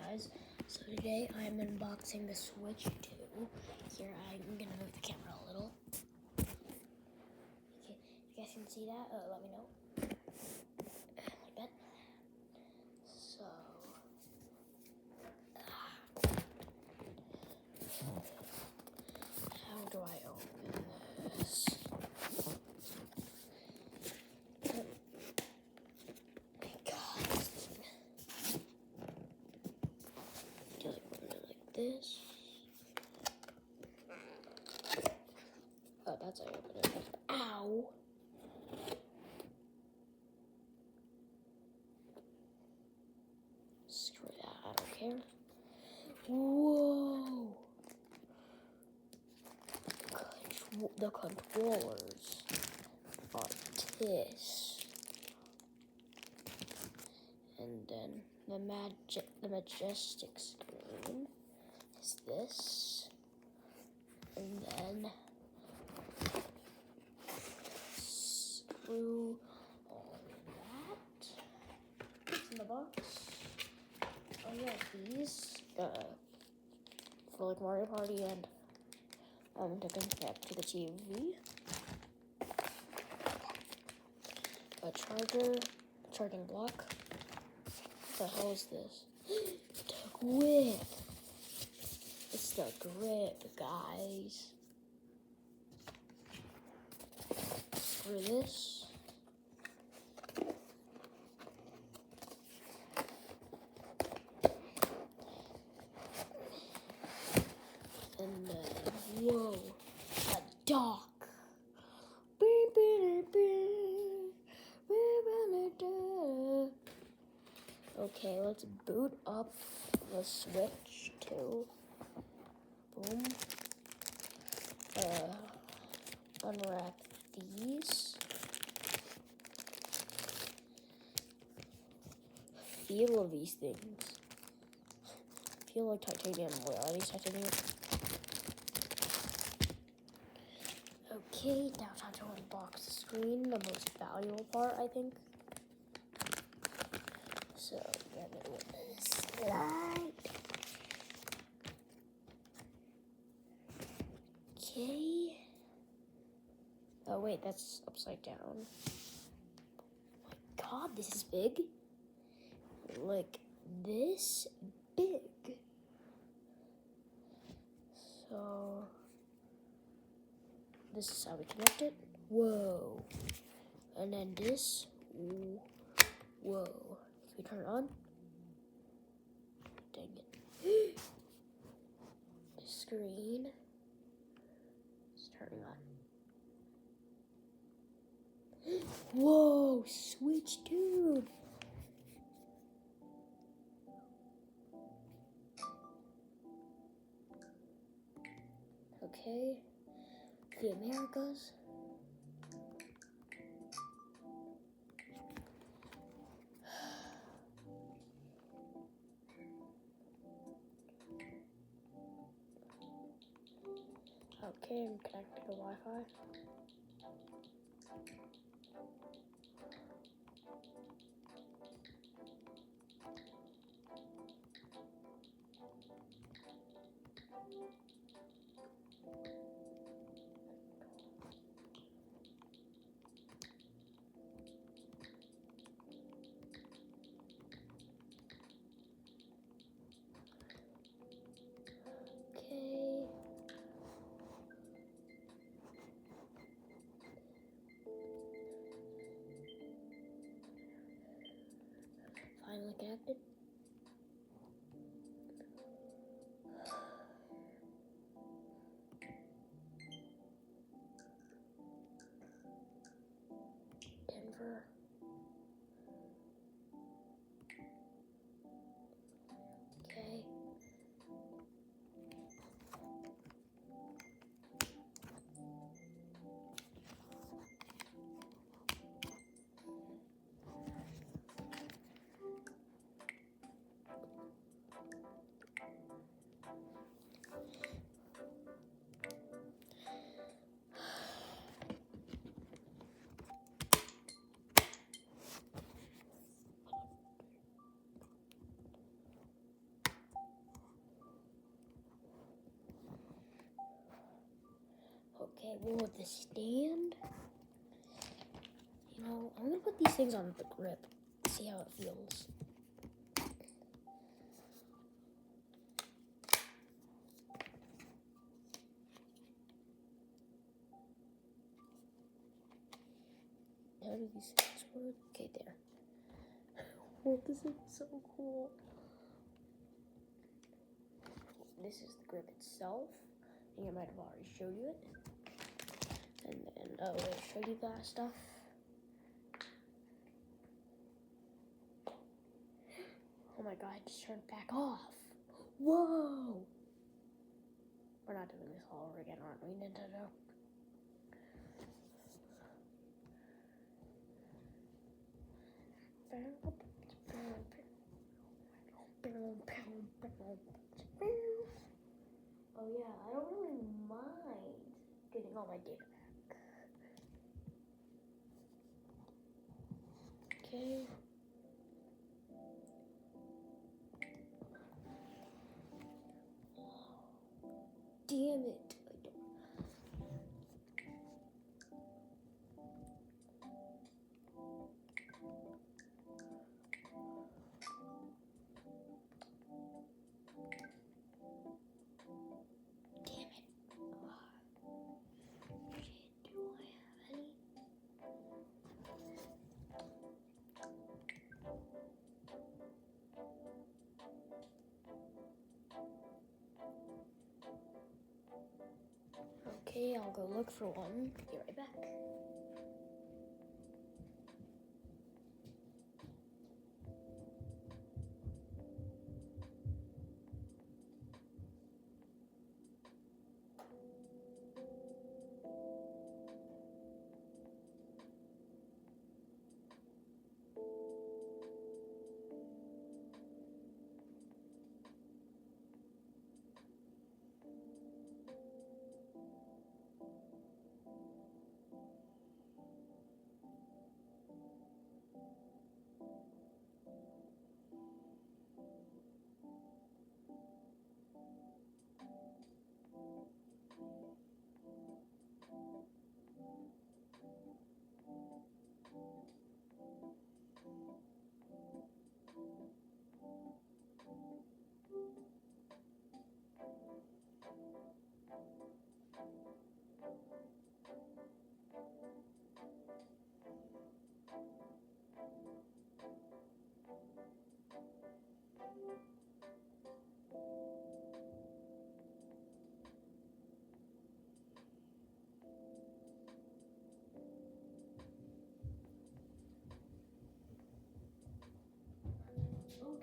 guys, so today I'm unboxing the Switch 2. Here I'm gonna move the camera a little. Okay, you guys can see that? Let me know. Like that. So, how do I open this? This. Oh, that's how I open it. Ow! Screw that, I don't care. Whoa! The controllers are this. And then the majestic screen is this, and then screw all that in the box. Oh yeah, these for like Mario Party and to connect to the TV. A charging block. What the hell is this? The grip. It's the grip, guys. Screw this. And then, whoa, a dock. Okay, let's boot up the Switch 2. Boom. Unwrap these. Feel of these things. Feel like titanium. Wait, are these titanium? Okay, now time to unbox the screen, the most valuable part, I think. So, grab it with a slide. Okay. Oh, wait, that's upside down. Oh my god, this is big. Like, this big. So, this is how we connect it. Whoa. And then this. Whoa. Can we turn it on? Dang it. The screen is turning on. Whoa, Switch, dude. Okay. The Americas. Okay, I'm connected to Wi-Fi. Okay. Okay, well, with the stand, you know, I'm gonna put these things on the grip, see how it feels. How do these things work? Okay, there. Oh, this is so cool. This is the grip itself. I think I might have already showed you it. And then, oh, I showed you that stuff. Oh my god, I just turned back off. Whoa! We're not doing this all over again, aren't we, Nintendo? Oh yeah, I don't really mind getting all my data back. Okay. Damn it. Okay, I'll go look for one. Be right back.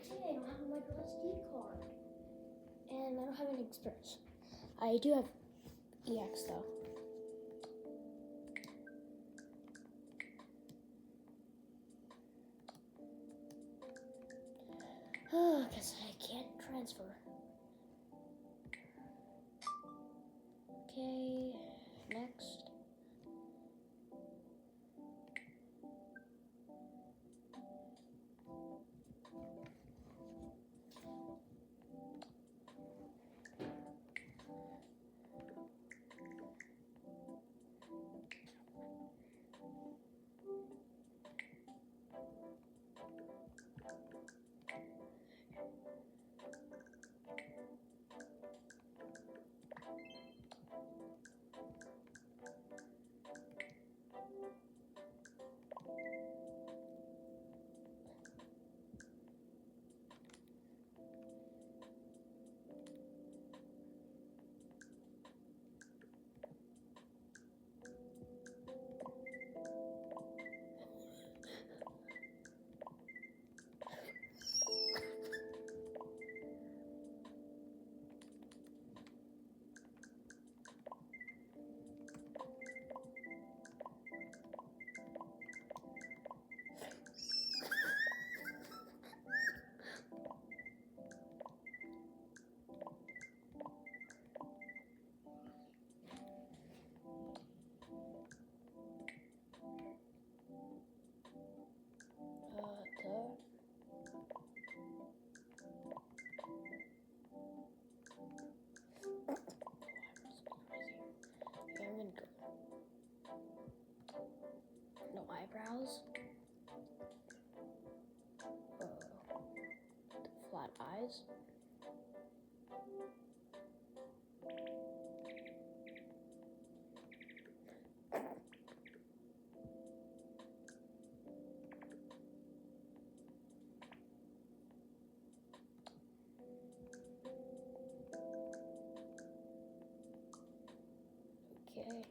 Okay, I don't have a micro SD card. And I don't have an Express. I do have EX though. Because I can't transfer. Okay, next. flat eyes. Okay.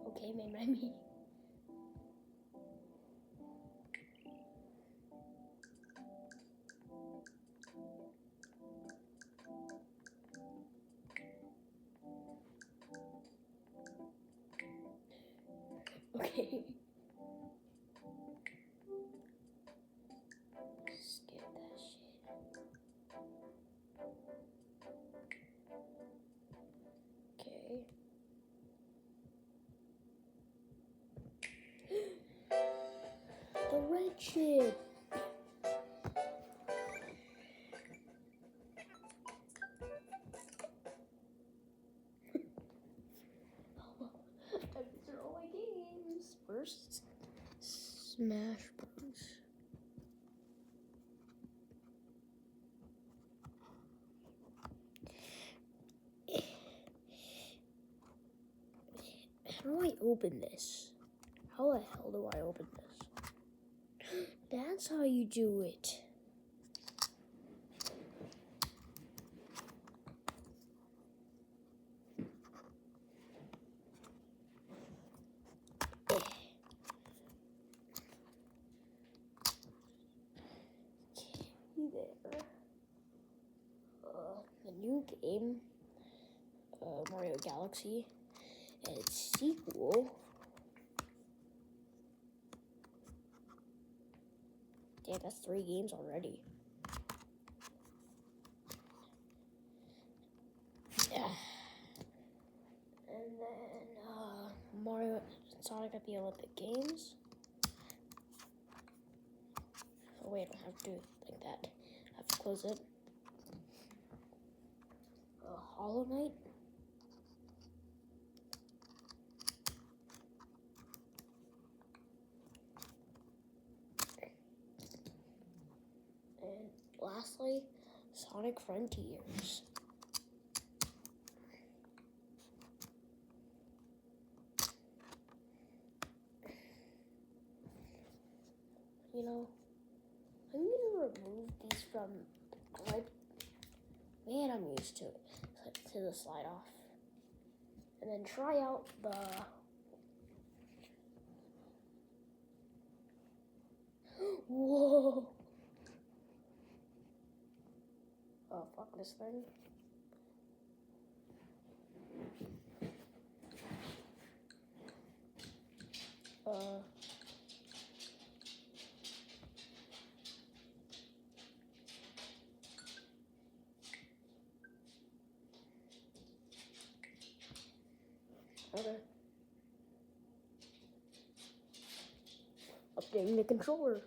Okay, made by me. Okay. Skip that shit. Okay. The red shit. These are all my games. First, Smash Bros. How do I open this? How the hell do I open this? That's how you do it. There. The new game, Mario Galaxy, and its sequel. Damn, that's 3 games already. Yeah. And then Mario and Sonic at the Olympic Games. Oh wait, I don't have to do it like that. I have to close it. Hollow Knight. And lastly, Sonic Frontiers. You know, I'm gonna remove these from the grid. Man, I'm used to it. To the slide off. And then try out the whoa. Oh, fuck this thing. Okay. Updating the controller.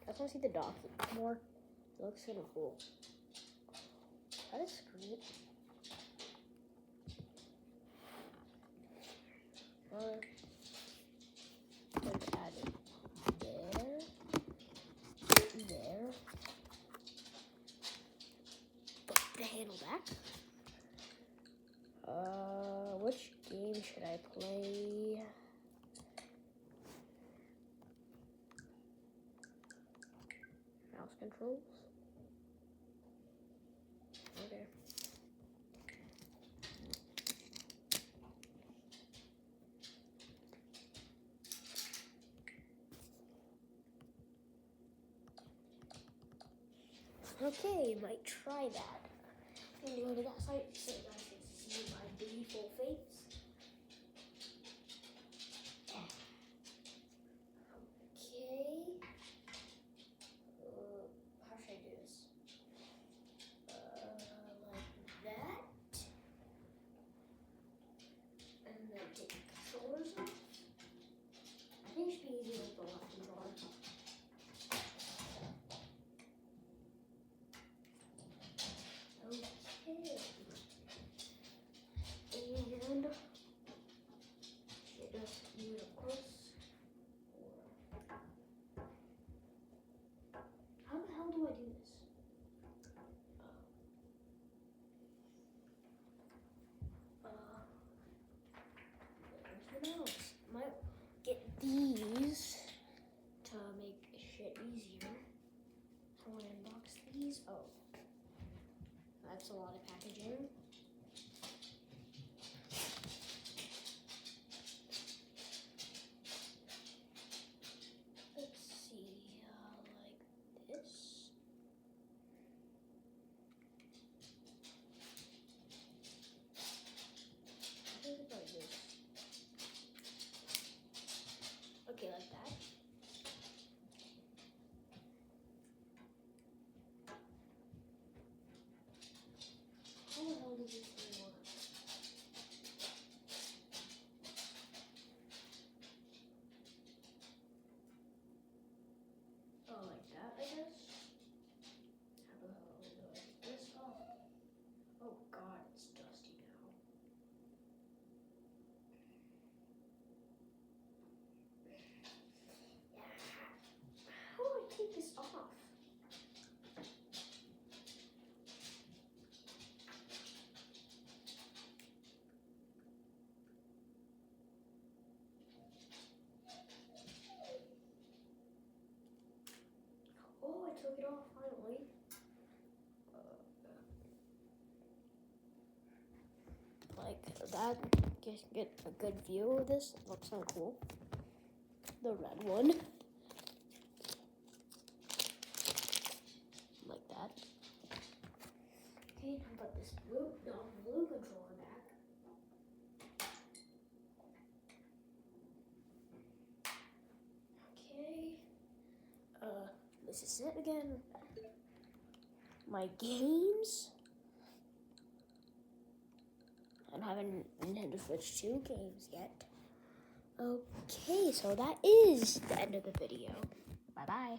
I just want to see the dock more. It looks kind of cool. That is great. Let's add it there. Put the handle back. Which game should I play? Mouse controls. Okay. Okay, might try that. I'm gonna go to that site so you guys can see my beautiful face. Okay. shit easier. I want to unbox these. Oh, that's a lot of packaging. Let's see, like this. I think it's like this. Okay, like that. How the hell does this thing work? Oh, like that, I guess? How the hell do I get this off? Oh god, it's dusty now. Yeah. How do I take this off? Oh, I took it off finally. Like that, get a good view of this. It looks so cool. The red one. Like that. Okay, now put this blue controller back. Okay. This is it again. My games. I haven't Nintendo Switch 2 games yet. Okay, so that is the end of the video. Bye-bye.